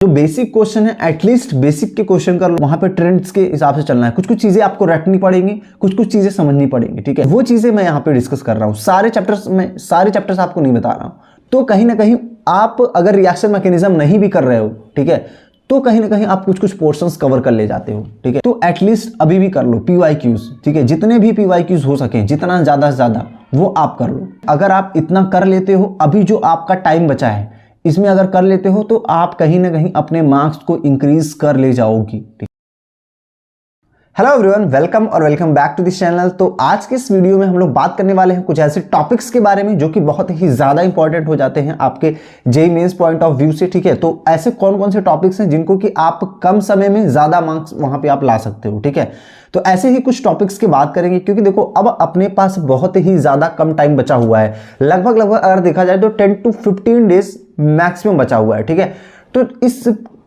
जो basic question है at least basic के क्वेश्चन कर लो, वहां पे ट्रेंड्स के हिसाब से चलना है। कुछ कुछ चीजें आपको रटनी पड़ेंगी, कुछ कुछ चीजें समझनी पड़ेंगी, ठीक है। वो चीजें मैं यहाँ पे डिस्कस कर रहा हूँ, सारे चैप्टर्स आपको नहीं बता रहा हूँ। तो कहीं ना कहीं आप अगर रिएक्शन मैकेनिज्म नहीं भी कर रहे हो, ठीक है, तो कहीं ना कहीं आप कुछ कुछ पोर्शंस कवर कर ले जाते हो, ठीक है। तो एटलीस्ट अभी भी कर लो पीवाईक्यूज, ठीक है, जितने भी पीवाईक्यूज हो सके, जितना ज्यादा से ज्यादा वो आप कर लो। अगर आप इतना कर लेते हो, अभी जो आपका टाइम बचा है इसमें अगर कर लेते हो, तो आप कहीं ना कहीं अपने मार्क्स को इंक्रीज कर ले जाओगी। हेलो एवरीवन, वेलकम और welcome back to this channel. तो आज के इस वीडियो में हम लोग बात करने वाले हैं कुछ ऐसे टॉपिक्स के बारे में जो कि बहुत ही ज्यादा इंपॉर्टेंट हो जाते हैं आपके JEE mains point of view से, ठीक है। तो ऐसे कौन कौन से टॉपिक्स हैं जिनको कि आप कम समय में ज्यादा मार्क्स वहां पे आप ला सकते हो, ठीक है। तो ऐसे ही कुछ टॉपिक्स की बात करेंगे, क्योंकि देखो अब अपने पास बहुत ही ज्यादा कम टाइम बचा हुआ है, लगभग अगर देखा जाए तो 10 to 15 डेज मैक्सिमम बचा हुआ है, ठीक है। तो इस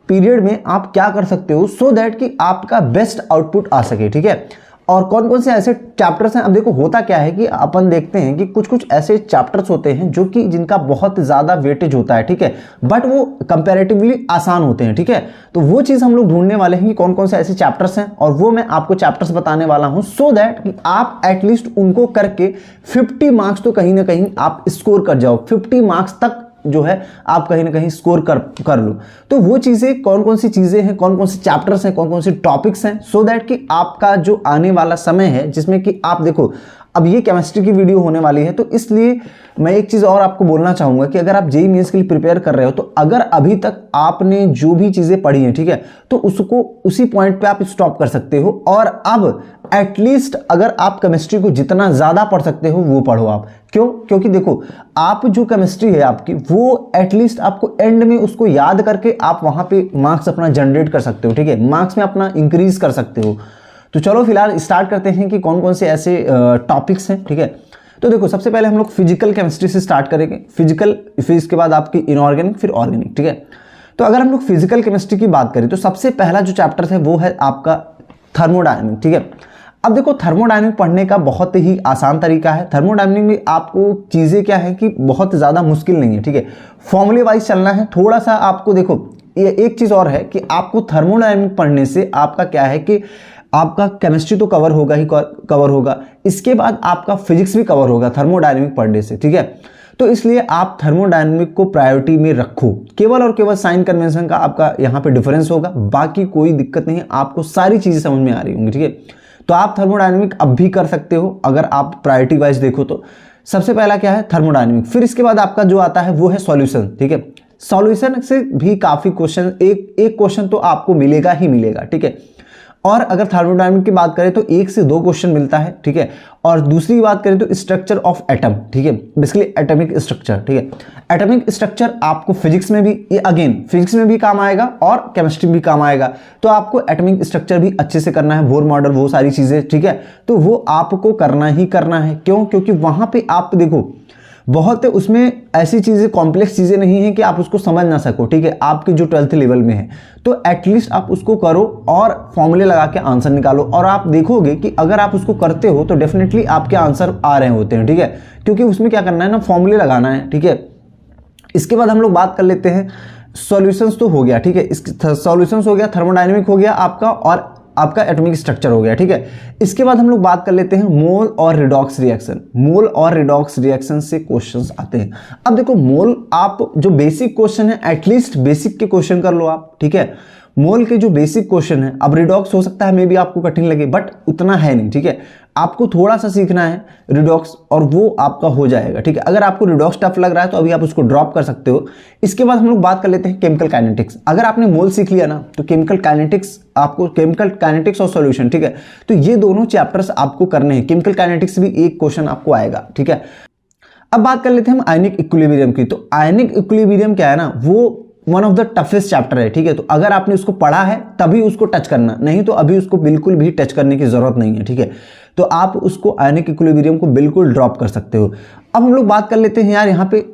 पीरियड में आप क्या कर सकते हो सो दैट कि आपका बेस्ट आउटपुट आ सके, ठीक है। और कौन कौन से ऐसे चैप्टर्स हैं, अब देखो होता क्या है कि अपन देखते हैं कि कुछ कुछ ऐसे चैप्टर्स होते हैं जो कि जिनका बहुत ज्यादा वेटेज होता है, ठीक है, बट वो कंपैरेटिवली आसान होते हैं, ठीक है। तो वो चीज हम लोग ढूंढने वाले हैं कि कौन कौन से ऐसे चैप्टर्स हैं, और वो मैं आपको चैप्टर्स बताने वाला हूं सो दैट कि आप एटलीस्ट उनको करके 50 मार्क्स तो कहीं ना कहीं आप स्कोर कर जाओ, 50 मार्क्स तक जो है आप कहीं ना कहीं स्कोर कर लो। तो वो चीजें कौन कौन सी चीजें हैं, कौन कौन से चैप्टर्स हैं, कौन कौन से टॉपिक्स हैं, सो दैट कि आपका जो आने वाला समय है जिसमें कि आप देखो अब ये केमिस्ट्री की वीडियो होने वाली है, तो इसलिए मैं एक चीज और आपको बोलना चाहूंगा कि अगर आप जेईई मेंस के लिए प्रिपेयर कर रहे हो, तो अगर अभी तक आपने जो भी चीजें पढ़ी हैं, ठीक है, तो उसको उसी पॉइंट पे आप स्टॉप कर सकते हो, और अब एटलीस्ट अगर आप केमिस्ट्री को जितना ज्यादा पढ़ सकते हो वो पढ़ो आप। क्यों? क्योंकि देखो आप जो केमिस्ट्री है आपकी, वो एटलीस्ट आपको एंड में उसको याद करके आप वहां पे मार्क्स अपना जनरेट कर सकते हो, ठीक है, मार्क्स में अपना इंक्रीज कर सकते हो। तो चलो फिलहाल स्टार्ट करते हैं कि कौन कौन से ऐसे टॉपिक्स हैं, ठीक है। तो देखो सबसे पहले हम लोग फिजिकल केमिस्ट्री से स्टार्ट करेंगे, फिजिकल, फिर इसके बाद आपकी इनऑर्गेनिक, फिर ऑर्गेनिक, ठीक है। तो अगर हम लोग फिजिकल केमिस्ट्री की बात करें तो सबसे पहला जो चैप्टर है वो है आपका थर्मोडायनेमिक, ठीक है। अब देखो थर्मोडायनेमिक पढ़ने का बहुत ही आसान तरीका है। थर्मोडायनेमिक में आपको चीजें क्या है कि बहुत ज्यादा मुश्किल नहीं है, ठीक है, फॉर्मूले वाइज चलना है थोड़ा सा आपको। देखो ये एक चीज और है कि आपको थर्मोडायनेमिक पढ़ने से आपका क्या है कि आपका केमिस्ट्री तो कवर होगा ही कवर होगा, इसके बाद आपका फिजिक्स भी कवर होगा थर्मोडायनेमिक पढ़ने से, ठीक है। तो इसलिए आप थर्मोडायनेमिक को प्रायोरिटी में रखो, केवल और केवल साइन कन्वेंशन का आपका यहाँ पे डिफरेंस होगा, बाकी कोई दिक्कत नहीं है, आपको सारी चीजें समझ में आ रही होंगी, ठीक है। तो आप थर्मोडायनेमिक अब भी कर सकते हो अगर आप प्रायोरिटी वाइज देखो तो। सबसे पहला क्या है थर्मोडायनेमिक, फिर इसके बाद आपका जो आता है वो है सॉल्यूशन, ठीक है। सॉल्यूशन से भी काफी क्वेश्चन, एक क्वेश्चन तो आपको मिलेगा ही मिलेगा, ठीक है। और अगर थर्मोडायनेमिक की बात करें तो 1 से 2 क्वेश्चन मिलता है, ठीक है। और दूसरी बात करें तो स्ट्रक्चर ऑफ एटम, ठीक है, बेसिकली एटॉमिक स्ट्रक्चर, ठीक है। एटॉमिक स्ट्रक्चर आपको फिजिक्स में भी, ये अगेन फिजिक्स में भी काम आएगा और केमिस्ट्री में भी काम आएगा। तो आपको एटॉमिक स्ट्रक्चर भी अच्छे से करना है, बोर मॉडल, वो सारी चीजें, ठीक है। तो वो आपको करना ही करना है। क्यों? क्योंकि वहां पे आप देखो बहुत उसमें ऐसी चीजें, कॉम्प्लेक्स चीजें नहीं है कि आप उसको समझ ना सको, ठीक है, आपके जो 12th लेवल में है। तो एटलीस्ट आप उसको करो और फॉर्मूले लगा के आंसर निकालो, और आप देखोगे कि अगर आप उसको करते हो तो डेफिनेटली आपके आंसर आ रहे होते हैं, ठीक है। क्योंकि उसमें क्या करना है ना, फॉर्मूले लगाना है, ठीक है। इसके बाद हम लोग बात कर लेते हैं सॉल्यूशंस, तो हो गया, ठीक है, सॉल्यूशंस हो गया, थर्मोडायनेमिक हो गया आपका, और आपका एटॉमिक स्ट्रक्चर हो गया, ठीक है। इसके बाद हम लोग बात कर लेते हैं मोल और रिडॉक्स रिएक्शन। मोल और रिडॉक्स रिएक्शन से क्वेश्चंस आते हैं। अब देखो मोल, आप जो बेसिक क्वेश्चन है एटलीस्ट बेसिक के क्वेश्चन कर लो आप, ठीक है। मोल के जो बेसिक क्वेश्चन है, अब रिडॉक्स हो सकता है मे बी आपको कठिन लगे, बट उतना है नहीं, ठीक है। आपको थोड़ा सा सीखना है रिडॉक्स और वो आपका हो जाएगा, ठीक है। अगर आपको रिडॉक्स टफ लग रहा है तो अभी आप उसको ड्रॉप कर सकते हो। इसके बाद हम लोग बात कर लेते हैं केमिकल काइनेटिक्स। अगर आपने मोल सीख लिया ना तो केमिकल काइनेटिक्स, आपको केमिकल काइनेटिक्स और सॉल्यूशन, ठीक है, तो ये दोनों चैप्टर्स आपको करने हैं। केमिकल काइनेटिक्स भी एक क्वेश्चन आपको आएगा, ठीक है। अब बात कर लेते हैं हम आयनिक इक्विलिब्रियम की। तो आयनिक इक्विलिब्रियम क्या है ना, वो one of the toughest chapter है, ठीक है। तो अगर आपने उसको पढ़ा है तभी उसको टच करना, नहीं तो अभी उसको बिल्कुल भी टच करने की जरूरत नहीं है, ठीक है। तो आप उसको आयनिक इक्विलिब्रियम को बिल्कुल ड्रॉप कर सकते हो। अब हम लोग बात कर लेते हैं यार यहाँ पे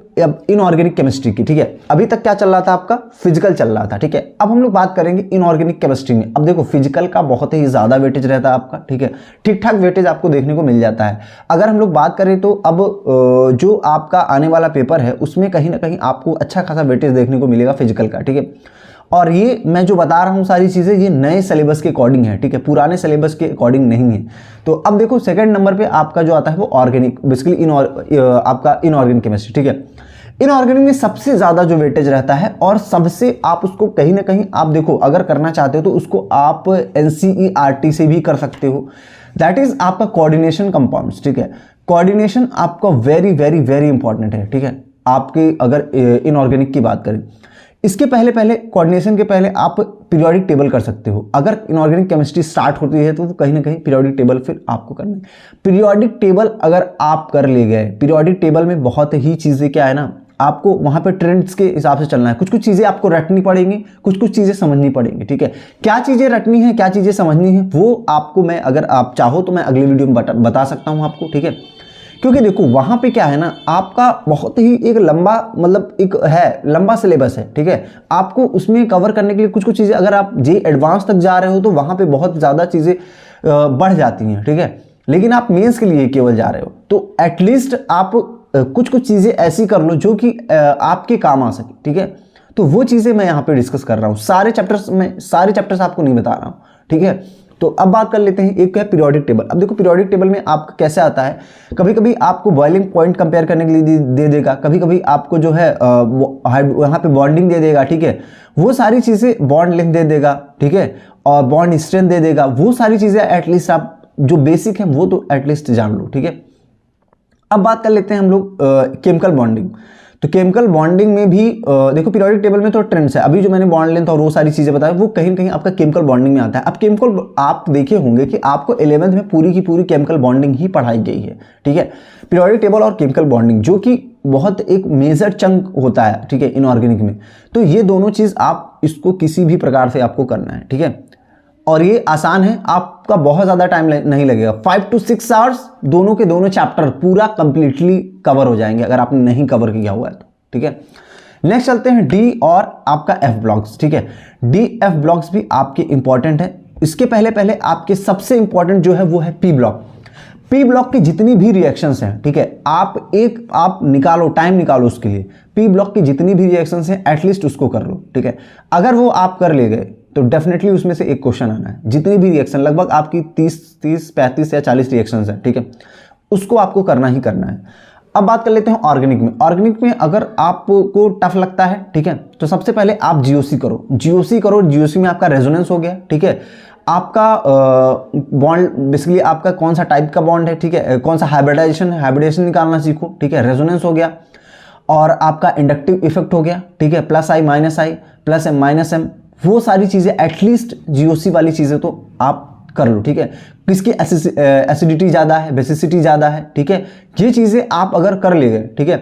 इनऑर्गेनिक केमिस्ट्री की, ठीक है। अभी तक क्या चल रहा था आपका, फिजिकल चल रहा था, ठीक है। अब हम लोग बात करेंगे इनऑर्गेनिक केमिस्ट्री में। अब देखो फिजिकल का बहुत ही ज्यादा वेटेज रहता है आपका, ठीक है, ठीक ठाक वेटेज आपको देखने को मिल जाता है। अगर हम लोग बात करें तो अब जो आपका आने वाला पेपर है उसमें कहीं ना कहीं आपको अच्छा खासा वेटेज देखने को मिलेगा फिजिकल का, ठीक है। और ये मैं जो बता रहा हूँ सारी चीज़ें ये नए सिलेबस के अकॉर्डिंग है, ठीक है, पुराने सिलेबस के अकॉर्डिंग नहीं है। तो अब देखो सेकंड नंबर पे आपका जो आता है वो ऑर्गेनिक, बेसिकली आपका इनऑर्गेनिक केमिस्ट्री, ठीक है। इनऑर्गेनिक में सबसे ज़्यादा जो वेटेज रहता है और सबसे आप उसको कहीं ना कहीं आप देखो अगर करना चाहते हो तो उसको आप NCERT से भी कर सकते हो, दैट इज आपका कोऑर्डिनेशन कंपाउंड्स, ठीक है। कोऑर्डिनेशन आपका वेरी वेरी वेरी इंपॉर्टेंट है, ठीक है, आपके अगर इनऑर्गेनिक की बात करें। इसके पहले कोऑर्डिनेशन के पहले आप पीरियोडिक टेबल कर सकते हो। अगर इनऑर्गेनिक केमिस्ट्री स्टार्ट होती है तो कहीं ना कहीं पीरियोडिक टेबल फिर आपको करना है। पीरियोडिक टेबल अगर आप कर ले गए, पीरियोडिक टेबल में बहुत ही चीज़ें क्या है ना, आपको वहां पे ट्रेंड्स के हिसाब से चलना है। कुछ कुछ चीज़ें आपको रटनी पड़ेंगी, कुछ कुछ चीज़ें समझनी पड़ेंगी, ठीक है। क्या चीज़ें रटनी है, क्या चीज़ें समझनी है, वो आपको मैं अगर आप चाहो तो मैं अगले वीडियो में बता सकता हूँ आपको, ठीक है। क्योंकि देखो वहां पे क्या है ना, आपका बहुत ही एक लंबा मतलब एक है लंबा सिलेबस है, ठीक है। आपको उसमें कवर करने के लिए कुछ कुछ चीज़ें, अगर आप जे एडवांस तक जा रहे हो तो वहां पे बहुत ज़्यादा चीज़ें बढ़ जाती हैं, ठीक है। लेकिन आप मेंस के लिए केवल जा रहे हो तो एटलीस्ट आप कुछ कुछ चीज़ें ऐसी कर लो जो कि आपके काम आ सके, ठीक है। तो वो चीज़ें मैं यहाँ पे डिस्कस कर रहा हूँ, सारे चैप्टर्स आपको नहीं बता रहा हूँ, ठीक है। तो अब बात कर लेते हैं, एक है पीरियोडिक टेबल। अब देखो पीरियोडिक टेबल में आपका कैसे आता है, कभी कभी आपको बॉइलिंग पॉइंट कंपेयर करने के लिए दे देगा, कभी कभी आपको जो है यहाँ पे बॉन्डिंग दे देगा, ठीक है। वो सारी चीज़ें बॉन्ड लेंथ दे देगा, ठीक है, और बॉन्ड स्ट्रेंथ दे देगा। वो सारी चीज़ें एटलीस्ट आप जो बेसिक है वो तो एटलीस्ट जान लो, ठीक है। अब बात कर लेते हैं हम लोग केमिकल बॉन्डिंग। तो केमिकल बॉन्डिंग में भी देखो पीरियोडिक टेबल में तो ट्रेंड्स है, अभी जो मैंने बॉन्ड लेंथ और वो सारी चीजें बताया वो कहीं ना कहीं आपका केमिकल बॉन्डिंग में आता है। अब केमिकल आप देखे होंगे कि आपको 11th में पूरी की पूरी केमिकल बॉन्डिंग ही पढ़ाई गई है, ठीक है। पीरियोडिक टेबल और केमिकल बॉन्डिंग जो कि बहुत एक मेजर चंक होता है, ठीक है, इनऑर्गेनिक में। तो ये दोनों चीज आप इसको किसी भी प्रकार से आपको करना है, ठीक है। और ये आसान है, आपका बहुत ज़्यादा टाइम नहीं लगेगा, 5 to 6 आवर्स दोनों के दोनों चैप्टर पूरा कंप्लीटली कवर हो जाएंगे अगर आपने नहीं कवर किया हुआ है तो, ठीक है। नेक्स्ट चलते हैं डी और आपका एफ ब्लॉक्स, ठीक है। डी एफ ब्लॉक्स भी आपके इंपॉर्टेंट है। इसके पहले आपके सबसे इंपॉर्टेंट जो है वो है पी ब्लॉक। पी ब्लॉक की जितनी भी रिएक्शंस हैं, ठीक है, आप निकालो, टाइम निकालो उसके लिए। पी ब्लॉक की जितनी भी रिएक्शंस हैं एटलीस्ट उसको कर लो, ठीक है। अगर वो आप कर ले गए तो डेफिनेटली उसमें से एक क्वेश्चन आना है। जितनी भी रिएक्शन, लगभग आपकी 30, 35 या 40 रिएक्शंस हैं, ठीक है, उसको आपको करना ही करना है। अब बात कर लेते हैं ऑर्गेनिक में। ऑर्गेनिक में अगर आपको टफ लगता है, ठीक है, तो सबसे पहले आप जीओसी करो। जीओसी में आपका रेजोनेंस हो गया, ठीक है। आपका बॉन्ड बेसिकली आपका कौन सा टाइप का बॉन्ड है, ठीक है, कौन सा हाइब्रिडेशन निकालना सीखो, ठीक है, रेजोनेंस हो गया। और आपका इंडक्टिव इफेक्ट हो गया, ठीक है, +I +M वो सारी चीजें एटलीस्ट जीओसी वाली चीजें तो आप कर लो, ठीक है। किसकी एसिडिटी ज्यादा है, बेसिसिटी ज्यादा है, ठीक है, ये चीजें आप अगर कर ले गए, ठीक है,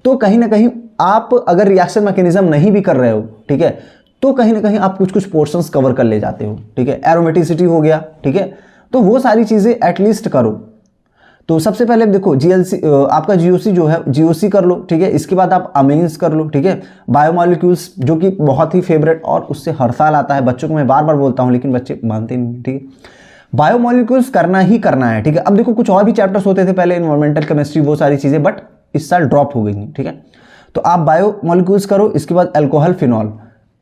तो कहीं ना कहीं आप अगर रिएक्शन मैकेनिज्म नहीं भी कर रहे हो, ठीक है, तो कहीं ना कहीं आप कुछ कुछ पोर्शंस कवर कर ले जाते हो, ठीक है। एरोमेटिसिटी हो गया, ठीक है, तो वो सारी चीजें एटलीस्ट करो। तो सबसे पहले देखो जीएलसी आपका जीओसी जो है जीओसी कर लो, ठीक है। इसके बाद आप अमीन्स कर लो, ठीक है। बायोमॉलिक्यूल्स जो कि बहुत ही फेवरेट और उससे हर साल आता है, बच्चों को मैं बार बार बोलता हूं लेकिन बच्चे मानते नहीं, ठीक है। बायोमॉलिक्यूल्स करना ही करना है, ठीक है। अब देखो कुछ और भी चैप्टर्स होते थे पहले, इन्वायरमेंटल केमिस्ट्री वो सारी चीजें, बट इस साल ड्रॉप हो गई हैं, ठीक है। तो आप बायोमॉलिक्यूल्स करो, इसके बाद अल्कोहल, फिनॉल,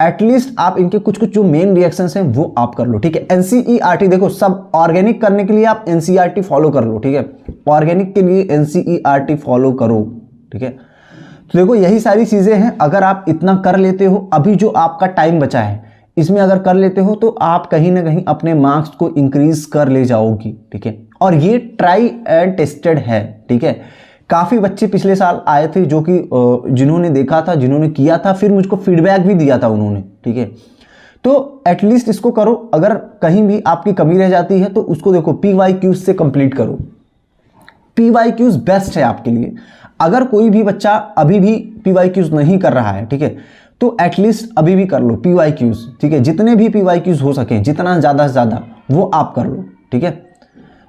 एटलीस्ट आप इनके कुछ कुछ जो मेन रिएक्शंस हैं वो आप कर लो, ठीक है। एनसीईआरटी देखो, सब ऑर्गेनिक करने के लिए आप एनसीईआरटी फॉलो कर लो, ठीक है। ऑर्गेनिक के लिए एनसीईआरटी फॉलो करो, ठीक है। तो देखो यही सारी चीजें हैं। अगर आप इतना कर लेते हो, अभी जो आपका टाइम बचा है इसमें अगर कर लेते हो तो आप कहीं ना कहीं अपने मार्क्स को इंक्रीज कर ले जाओगी, ठीक है। और ये ट्राई एंड टेस्टेड है, ठीक है। काफ़ी बच्चे पिछले साल आए थे जो कि जिन्होंने देखा था, जिन्होंने किया था, फिर मुझको फीडबैक भी दिया था उन्होंने, ठीक है। तो एटलीस्ट इसको करो। अगर कहीं भी आपकी कमी रह जाती है तो उसको देखो PYQs से कंप्लीट करो। PYQs बेस्ट है आपके लिए। अगर कोई भी बच्चा अभी भी PYQs नहीं कर रहा है, ठीक है, तो एटलीस्ट अभी भी कर लो PYQs, ठीक है। जितने भी PYQs हो सके, जितना ज़्यादा से ज़्यादा वो आप कर लो, ठीक है।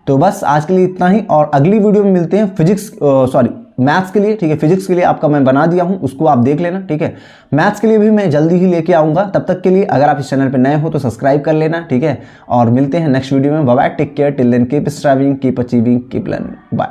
तो बस आज के लिए इतना ही, और अगली वीडियो में मिलते हैं मैथ्स के लिए, ठीक है। फिजिक्स के लिए आपका मैं बना दिया हूं, उसको आप देख लेना, ठीक है। मैथ्स के लिए भी मैं जल्दी ही लेके आऊंगा। तब तक के लिए अगर आप इस चैनल पे नए हो तो सब्सक्राइब कर लेना, ठीक है। और मिलते हैं नेक्स्ट वीडियो में। Bye bye, take care, till then keep striving, keep achieving, keep learning, bye.